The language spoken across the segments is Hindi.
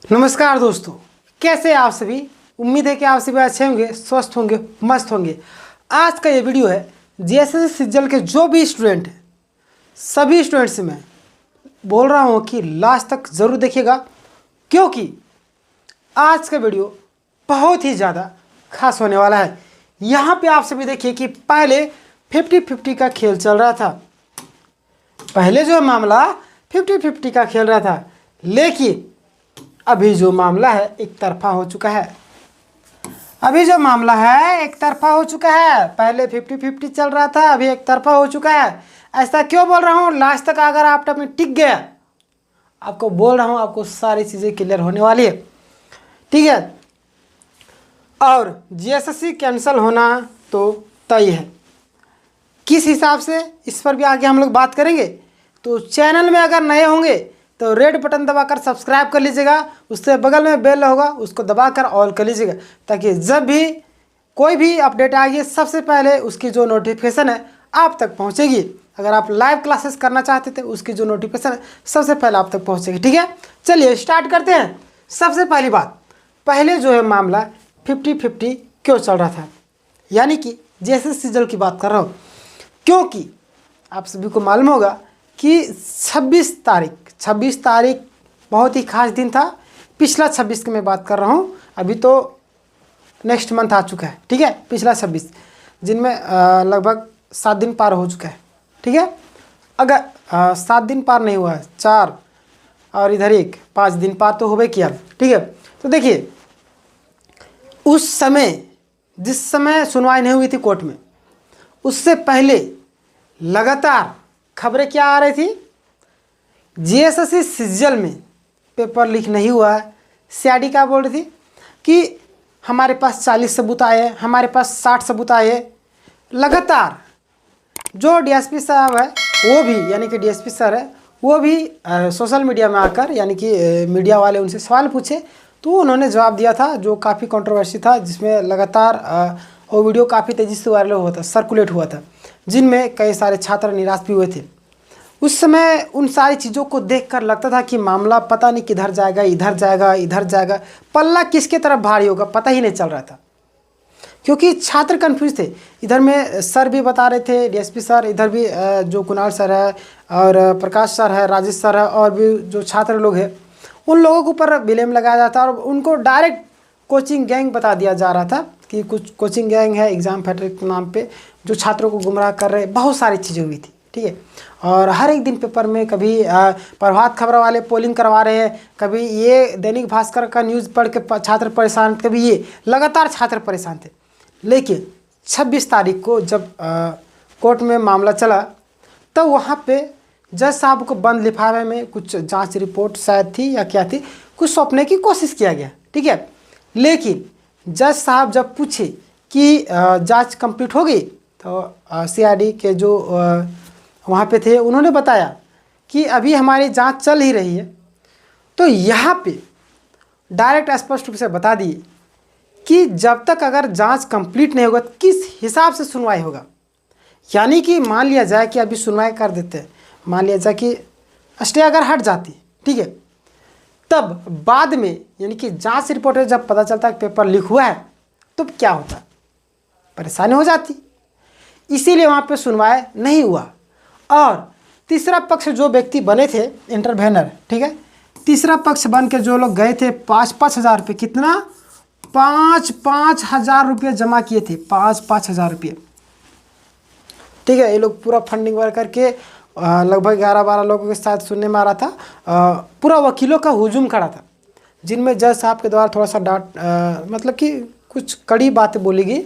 नमस्कार दोस्तों, कैसे हैं आप सभी। उम्मीद है कि आप सभी अच्छे होंगे, स्वस्थ होंगे, मस्त होंगे। आज का ये वीडियो है जेएसएससी सिज्जल के जो भी स्टूडेंट हैं, सभी स्टूडेंट से मैं बोल रहा हूँ कि लास्ट तक ज़रूर देखिएगा, क्योंकि आज का वीडियो बहुत ही ज़्यादा खास होने वाला है। यहाँ पे आप सभी देखिए कि पहले 50-50 का खेल चल रहा था। पहले जो मामला 50-50 का खेल रहा था, लेकिन अभी जो मामला है एक तरफा हो चुका है। पहले 50-50 चल रहा था, अभी एक तरफा हो चुका है। ऐसा क्यों बोल रहा हूँ, लास्ट तक अगर आप में टिक गया, आपको बोल रहा हूँ, आपको सारी चीज़ें क्लियर होने वाली है, ठीक है। और जेएसएससी कैंसिल होना तो तय है। किस हिसाब से, इस पर भी आगे हम लोग बात करेंगे। तो चैनल में अगर नए होंगे तो रेड बटन दबाकर सब्सक्राइब कर लीजिएगा, उससे बगल में बेल होगा उसको दबाकर ऑल कर लीजिएगा, ताकि जब भी कोई भी अपडेट आएगी सबसे पहले उसकी जो नोटिफिकेशन है आप तक पहुंचेगी। अगर आप लाइव क्लासेस करना चाहते थे उसकी जो नोटिफिकेशन है सबसे पहले आप तक पहुंचेगी, ठीक है। चलिए स्टार्ट करते हैं। सबसे पहली बात, पहले जो है मामला 50-50 क्यों चल रहा था, यानी कि जेएसएससी सिज्जल की बात कर रहा हूँ, क्योंकि आप सभी को मालूम होगा कि 26 तारीख बहुत ही खास दिन था। पिछला 26 की मैं बात कर रहा हूँ, अभी तो नेक्स्ट मंथ आ चुका है, ठीक है। पिछला 26 जिनमें लगभग 7 दिन पार हो चुका है, ठीक है। अगर 7 दिन पार नहीं हुआ है, 4 और इधर 1, 5 दिन पार तो हो गए किया, ठीक है। तो देखिए उस समय जिस समय सुनवाई नहीं हुई थी कोर्ट में, उससे पहले लगातार खबरें क्या आ रही थी, जेएसएससी सिज्जल में पेपर लीक नहीं हुआ है। सीआईडी क्या बोल रही थी कि हमारे पास 40 सबूत आए हैं, हमारे पास 60 सबूत आए हैं। लगातार जो डीएसपी साहब है वो भी, यानी कि डीएसपी सर है वो भी सोशल मीडिया में आकर, यानी कि मीडिया वाले उनसे सवाल पूछे तो उन्होंने जवाब दिया था, जो काफ़ी कंट्रोवर्सी था, जिसमें लगातार वो वीडियो काफ़ी तेज़ी से वायरल हुआ था, सर्कुलेट हुआ था, जिनमें कई सारे छात्र निराश भी हुए थे। उस समय उन सारी चीज़ों को देखकर लगता था कि मामला पता नहीं किधर जाएगा, इधर जाएगा, पल्ला किसके तरफ भारी होगा पता ही नहीं चल रहा था, क्योंकि छात्र कंफ्यूज थे। इधर में सर भी बता रहे थे, डीएसपी सर, इधर भी जो कुणाल सर है और प्रकाश सर है, राजेश सर है, और भी जो छात्र लोग हैं उन लोगों के ऊपर ब्लेम लगाया जाता और उनको डायरेक्ट कोचिंग गैंग बता दिया जा रहा था कि कुछ कोचिंग गैंग है एग्ज़ाम फैक्ट्री के नाम पे जो छात्रों को गुमराह कर रहे, बहुत सारी चीज़ें हुई थी, ठीक है। और हर एक दिन पेपर में कभी प्रभात खबर वाले पोलिंग करवा रहे हैं, कभी ये दैनिक भास्कर का न्यूज़ पढ़ के छात्र परेशान, कभी ये, लगातार छात्र परेशान थे। लेकिन 26 तारीख को जब कोर्ट में मामला चला तब वहाँ पे जज साहब को बंद लिफाफे में कुछ जांच रिपोर्ट शायद थी या क्या थी, कुछ सौंपने की कोशिश किया गया, ठीक है। लेकिन जज साहब जब पूछे कि जांच कंप्लीट हो गई, तो सीआईडी के जो वहाँ पे थे उन्होंने बताया कि अभी हमारी जांच चल ही रही है। तो यहाँ पे डायरेक्ट स्पष्ट रूप से बता दिए कि जब तक अगर जांच कंप्लीट नहीं होगा किस हिसाब से सुनवाई होगा। यानी कि मान लिया जाए कि अभी सुनवाई कर देते हैं, मान लिया जाए कि स्टे अगर हट जाती, ठीक है, तब बाद में यानी कि जांच रिपोर्ट में जब पता चलता है कि पेपर लीक हुआ है तो क्या होता, परेशानी हो जाती। इसीलिए वहाँ पे सुनवाई नहीं हुआ। और तीसरा पक्ष जो व्यक्ति बने थे इंटरवेनर, ठीक है, तीसरा पक्ष बन के जो लोग गए थे 5-5 हज़ार रुपये, कितना, 5-5 हज़ार रुपये जमा किए थे, 5-5 हज़ार रुपये, ठीक है। ये लोग पूरा फंडिंग वर्क करके लगभग 11-12 लोगों के साथ सुनने में आ रहा था, पूरा वकीलों का हुजूम खड़ा था, जिनमें जज साहब के द्वारा थोड़ा सा मतलब कि कुछ कड़ी बातें बोली गई,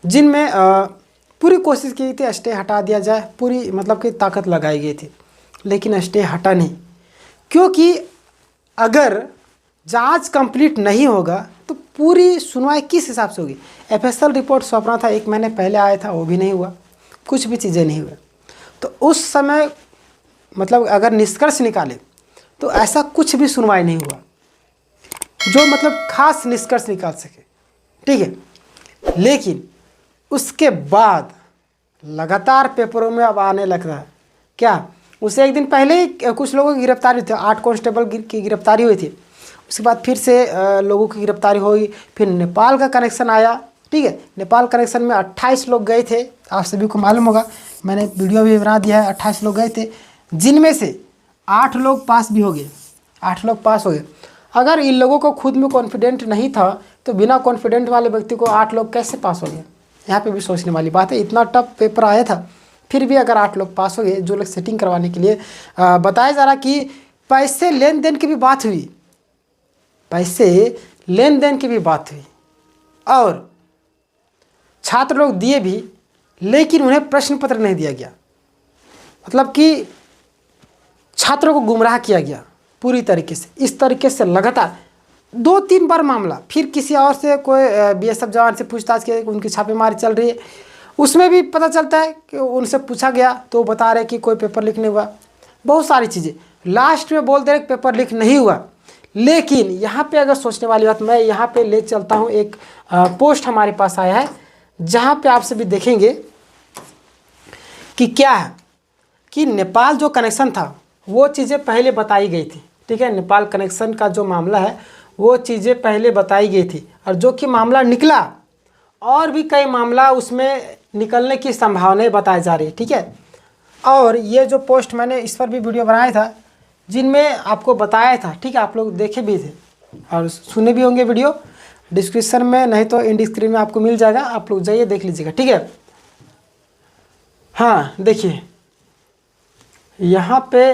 जिनमें पूरी कोशिश की थी स्टे हटा दिया जाए, पूरी मतलब कि ताकत लगाई गई थी, लेकिन स्टे हटा नहीं। क्योंकि अगर जांच कंप्लीट नहीं होगा तो पूरी सुनवाई किस हिसाब से होगी। एफएसएल रिपोर्ट सौंपना था, 1 महीने पहले आया था, वो भी नहीं हुआ, कुछ भी चीज़ें नहीं हुआ। तो उस समय मतलब अगर निष्कर्ष निकाले तो ऐसा कुछ भी सुनवाई नहीं हुआ जो मतलब खास निष्कर्ष निकाल सके, ठीक है। लेकिन उसके बाद लगातार पेपरों में अब आने लग रहा है क्या, उससे एक दिन पहले ही कुछ लोगों की गिरफ्तारी हुई थी, 8 कांस्टेबल की गिरफ्तारी हुई थी। उसके बाद फिर से लोगों की गिरफ्तारी हुई। फिर नेपाल का कनेक्शन आया, ठीक है। नेपाल कनेक्शन में 28 लोग गए थे, आप सभी को मालूम होगा, मैंने वीडियो भी बना दिया है। 28 लोग गए थे, जिनमें से 8 लोग पास भी हो गए, 8 लोग पास हो गए। अगर इन लोगों को खुद में कॉन्फिडेंट नहीं था तो बिना कॉन्फिडेंट वाले व्यक्ति को 8 लोग कैसे पास हो गए? यहाँ पे भी सोचने वाली बात है। इतना टफ पेपर आया था, फिर भी अगर 8 लोग पास हो गए, जो लोग सेटिंग करवाने के लिए बताया जा रहा कि पैसे लेन देन की भी बात हुई, पैसे लेन देन की भी बात हुई, और छात्र लोग दिए भी, लेकिन उन्हें प्रश्न पत्र नहीं दिया गया। मतलब कि छात्रों को गुमराह किया गया पूरी तरीके से। इस तरीके से लगातार 2-3 बार मामला, फिर किसी और से कोई बीएसएफ जवान से पूछताछ की, उनकी छापेमारी चल रही है, उसमें भी पता चलता है कि उनसे पूछा गया तो बता रहे कि कोई पेपर लीक नहीं हुआ, बहुत सारी चीज़ें। लास्ट में बोलते रहे पेपर लीक नहीं हुआ। लेकिन यहाँ पे अगर सोचने वाली बात, मैं यहाँ पे ले चलता हूँ, एक पोस्ट हमारे पास आया है जहाँ पे आप सभी देखेंगे कि क्या है कि नेपाल जो कनेक्शन था वो चीज़ें पहले बताई गई थी, ठीक है। नेपाल कनेक्शन का जो मामला है वो चीज़ें पहले बताई गई थी, और जो कि मामला निकला, और भी कई मामला उसमें निकलने की संभावनाएं बताई जा रही है, ठीक है। और ये जो पोस्ट मैंने इस पर भी वीडियो बनाया था, जिनमें आपको बताया था, ठीक है, आप लोग देखे भी थे और सुने भी होंगे वीडियो। डिस्क्रिप्शन में नहीं तो इंड स्क्रीन में आपको मिल जाएगा, आप लोग जाइए देख लीजिएगा, ठीक है। हाँ देखिए, यहाँ पे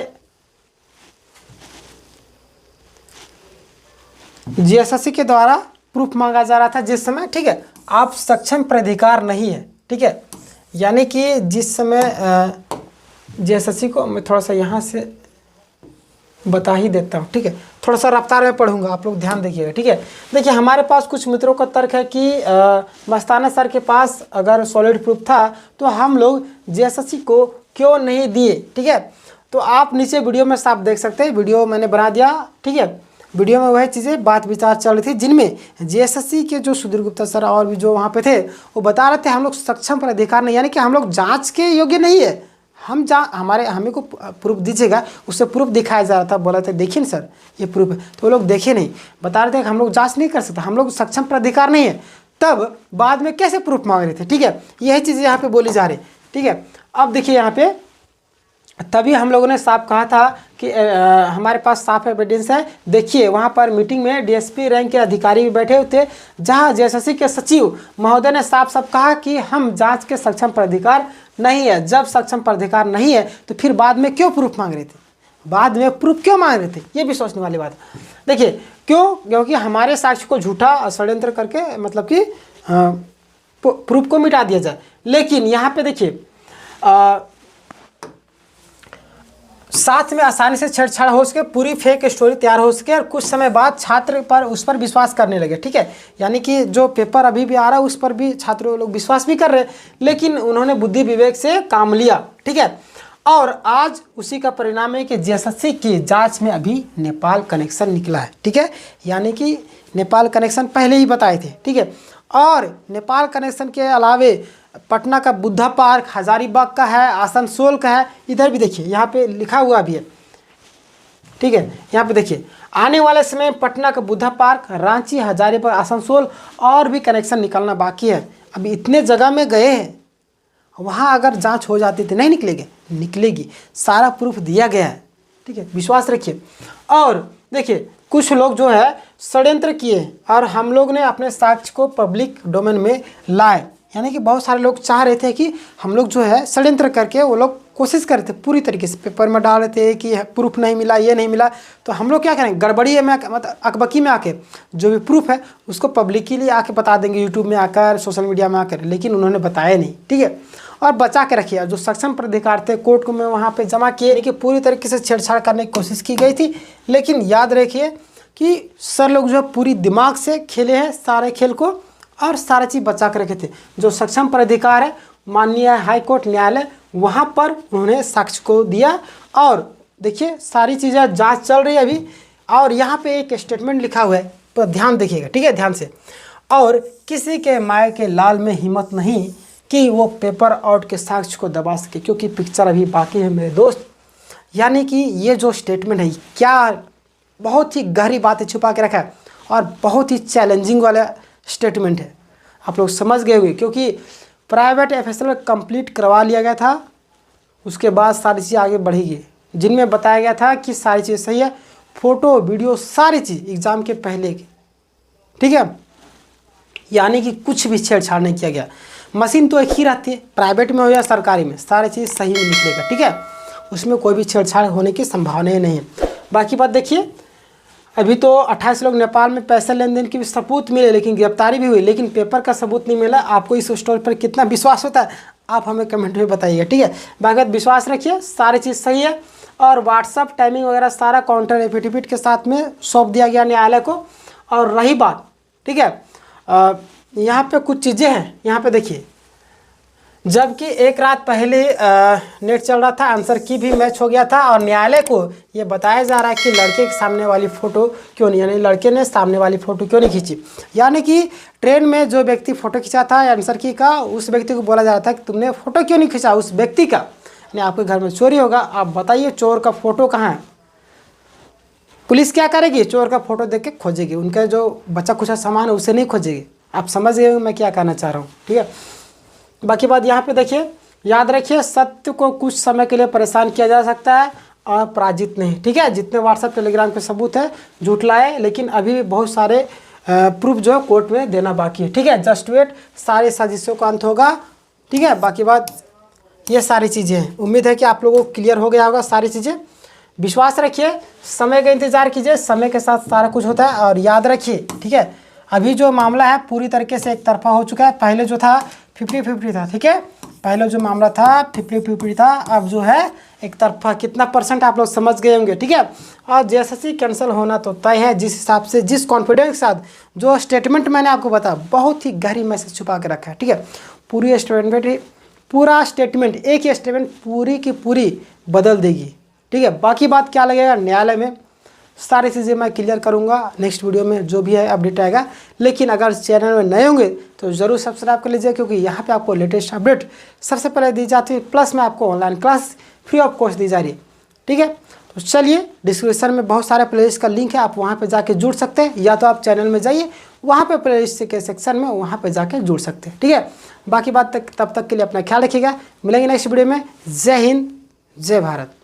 जीएसएससी के द्वारा प्रूफ मांगा जा रहा था जिस समय, ठीक है, आप सक्षम प्राधिकार नहीं है, ठीक है। यानी कि जिस समय जीएसएससी को मैं थोड़ा सा यहाँ से बता ही देता हूँ, ठीक है, थोड़ा सा रफ्तार में पढ़ूंगा, आप लोग ध्यान देखिएगा, ठीक है। देखिए, हमारे पास कुछ मित्रों का तर्क है कि मस्ताना सर के पास अगर सॉलिड प्रूफ था तो हम लोग जीएसएससी को क्यों नहीं दिए, ठीक है। तो आप नीचे वीडियो में साफ देख सकते हैं, वीडियो मैंने बना दिया, ठीक है। वीडियो में वह चीज़ें बात विचार चल रही थी, जिनमें जीएसएससी के जो सुधीर गुप्ता सर और भी जो वहाँ पे थे, वो बता रहे थे हम लोग सक्षम प्राधिकार नहीं, यानी कि हम लोग जांच के योग्य नहीं है। हम हमें को प्रूफ दीजिएगा, उससे प्रूफ दिखाया जा रहा था, बोला था देखिए सर ये प्रूफ है, तो वो लोग देखे नहीं, बता रहे थे कि हम लोग जांच नहीं कर सकते, हम लोग सक्षम प्राधिकार नहीं है। तब बाद में कैसे प्रूफ मांग रहे थे, ठीक है, यही चीज़ें यहाँ पे बोली जा रही, ठीक है। अब देखिए यहाँ पे, तभी हम लोगों ने साफ कहा था कि हमारे पास साफ एविडेंस है। देखिए, वहाँ पर मीटिंग में डीएसपी रैंक के अधिकारी भी बैठे हुए थे, जहाँ जीएसएससी के सचिव महोदय ने साफ साफ कहा कि हम जांच के सक्षम प्राधिकार नहीं है। जब सक्षम प्राधिकार नहीं है तो फिर बाद में क्यों प्रूफ मांग रहे थे, बाद में प्रूफ क्यों मांग रहे थे, ये भी सोचने वाली बात है। देखिए क्यों, क्योंकि हमारे साक्ष्य को झूठा षड्यंत्र करके मतलब कि प्रूफ को मिटा दिया जाए। लेकिन यहाँ पे देखिए, साथ में आसानी से छेड़छाड़ हो सके, पूरी फेक स्टोरी तैयार हो सके, और कुछ समय बाद छात्र पर उस पर विश्वास करने लगे, ठीक है। यानी कि जो पेपर अभी भी आ रहा है उस पर भी छात्रों लोग विश्वास भी कर रहे हैं, लेकिन उन्होंने बुद्धि विवेक से काम लिया, ठीक है। और आज उसी का परिणाम है कि जीएसएससी की जांच में अभी नेपाल कनेक्शन निकला है, ठीक है। यानी कि नेपाल कनेक्शन पहले ही बताए थे, ठीक है। और नेपाल कनेक्शन के अलावे पटना का बुद्धा पार्क, हजारीबाग का है, आसनसोल का है, इधर भी देखिए यहाँ पे लिखा हुआ भी है, ठीक है। यहाँ पे देखिए, आने वाले समय में पटना का बुद्धा पार्क, रांची, हजारीबाग, आसनसोल और भी कनेक्शन निकलना बाकी है। अभी इतने जगह में गए हैं, वहाँ अगर जांच हो जाती तो नहीं निकलेगी, निकलेगी, सारा प्रूफ दिया गया है, ठीक है, विश्वास रखिए। और देखिए, कुछ लोग जो है षड्यंत्र किए और हम लोग ने अपने साक्ष्य को पब्लिक डोमेन में लाए। यानी कि बहुत सारे लोग चाह रहे थे कि हम लोग जो है षड्यंत्र करके, वो लोग कोशिश कर रहे थे पूरी तरीके से, पेपर में डाल रहे थे कि प्रूफ नहीं मिला, ये नहीं मिला, तो हम लोग क्या करेंगे, गड़बड़ी में मतलब अकबकी में आके जो भी प्रूफ है उसको पब्लिकली आके बता देंगे, यूट्यूब में आकर, सोशल मीडिया में आकर। लेकिन उन्होंने बताया नहीं, ठीक है। और बचा के रखिए, जो सक्षम प्राधिकार थे कोर्ट को में वहाँ पे जमा किए, कि पूरी तरीके से छेड़छाड़ करने की कोशिश की गई थी। लेकिन याद रखिए कि सर लोग जो है पूरी दिमाग से खेले हैं सारे खेल को, और सारा चीज़ बचा कर रखे थे। जो सक्षम प्राधिकार है, माननीय हाईकोर्ट न्यायालय, वहाँ पर उन्होंने साक्ष्य को दिया। और देखिए, सारी चीज़ें जांच चल रही है अभी। और यहाँ पे एक स्टेटमेंट लिखा हुआ है, तो ध्यान देखिएगा, ठीक है, ध्यान से। और किसी के माय के लाल में हिम्मत नहीं कि वो पेपर आउट के साक्ष्य को दबा सके, क्योंकि पिक्चर अभी बाकी है मेरे दोस्त। यानी कि ये जो स्टेटमेंट है, क्या बहुत ही गहरी बातें छुपा के रखा है और बहुत ही चैलेंजिंग वाला स्टेटमेंट है। आप लोग समझ गए होंगे, क्योंकि प्राइवेट एफएसएल कंप्लीट करवा लिया गया था, उसके बाद सारी चीज़ें आगे बढ़ेगी, जिनमें बताया गया था कि सारी चीज़ सही है, फ़ोटो वीडियो सारी चीज़ एग्ज़ाम के पहले की, ठीक है। यानी कि कुछ भी छेड़छाड़ नहीं किया गया। मशीन तो एक ही रहती है, प्राइवेट में हो या सरकारी में, सारी चीज़ सही में निकलेगा, ठीक है। उसमें कोई भी छेड़छाड़ होने की संभावना ही नहीं है। बाकी बात देखिए, अभी तो 28 लोग नेपाल में पैसे लेन देन की भी सबूत मिले, लेकिन गिरफ्तारी भी हुई, लेकिन पेपर का सबूत नहीं मिला। आपको इस स्टोरी पर कितना विश्वास होता है, आप हमें कमेंट में बताइए, ठीक है। बाकी विश्वास रखिए, सारी चीज़ सही है और व्हाट्सअप टाइमिंग वगैरह सारा काउंटर एफिडेविट के साथ में सौंप दिया गया न्यायालय को। और रही बात, ठीक है, यहाँ पे कुछ चीज़ें हैं, यहाँ पे देखिए, जबकि एक रात पहले नेट चल रहा था, आंसर की भी मैच हो गया था और न्यायालय को ये बताया जा रहा है कि लड़के के सामने वाली फ़ोटो क्यों नहीं, यानी लड़के ने सामने वाली फ़ोटो क्यों नहीं खींची। यानी कि ट्रेन में जो व्यक्ति फ़ोटो खींचा था आंसर की का, उस व्यक्ति को बोला जा रहा था कि तुमने फ़ोटो क्यों नहीं खींचा उस व्यक्ति का, यानी आपके घर में चोरी होगा, आप बताइए चोर का फ़ोटो कहाँ है। पुलिस क्या करेगी, चोर का फ़ोटो देख के खोजेगी, उनका जो बचा खुचा सामान है उसे नहीं खोजेगी। आप समझ गए मैं क्या कहना चाह रहा हूँ, ठीक है। बाकी बात यहाँ पे देखिए, याद रखिए, सत्य को कुछ समय के लिए परेशान किया जा सकता है और पराजित नहीं, ठीक है। जितने व्हाट्सएप टेलीग्राम के सबूत है झूठ लाए, लेकिन अभी भी बहुत सारे प्रूफ जो है कोर्ट में देना बाकी है, ठीक है। जस्ट वेट, सारे साजिशों का अंत होगा, ठीक है। बाकी बात ये सारी चीज़ें हैं, उम्मीद है कि आप लोगों को क्लियर हो गया होगा सारी चीज़ें। विश्वास रखिए, समय का इंतज़ार कीजिए, समय के साथ सारा कुछ होता है। और याद रखिए, ठीक है, अभी जो मामला है पूरी तरीके से एक तरफा हो चुका है। पहले जो था 50-50 था, ठीक है, पहले जो मामला था 50-50 था, अब जो है एक तरफा। कितना परसेंट आप लोग समझ गए होंगे, ठीक है। और जेएसएससी कैंसिल होना तो तय है, जिस हिसाब से, जिस कॉन्फिडेंस के साथ जो स्टेटमेंट मैंने आपको बताया, बहुत ही गहरी मैसेज छुपा के रखा है, ठीक है। पूरी स्टेटमेंट, पूरा स्टेटमेंट, एक ही स्टेटमेंट पूरी की पूरी बदल देगी, ठीक है। बाकी बात क्या लगेगा न्यायालय में, सारी चीज़ें मैं क्लियर करूंगा नेक्स्ट वीडियो में, जो भी है अपडेट आएगा। लेकिन अगर चैनल में नए होंगे तो ज़रूर सब्सक्राइब कर लीजिए, क्योंकि यहाँ पे आपको लेटेस्ट अपडेट सबसे पहले दी जाती है, प्लस में आपको online class free of cost दी जा रही है, ठीक है। तो चलिए, डिस्क्रिप्शन में बहुत सारे प्लेलिस्ट का लिंक है, आप वहाँ पर जाके जुड़ सकते हैं, या तो आप चैनल में जाइए, वहाँ पर प्लेलिस्ट के सेक्शन में वहाँ पर जाके जुड़ सकते हैं, ठीक है। बाकी बात तब तक के लिए अपना ख्याल रखिएगा, मिलेंगे नेक्स्ट वीडियो में। जय हिंद, जय भारत।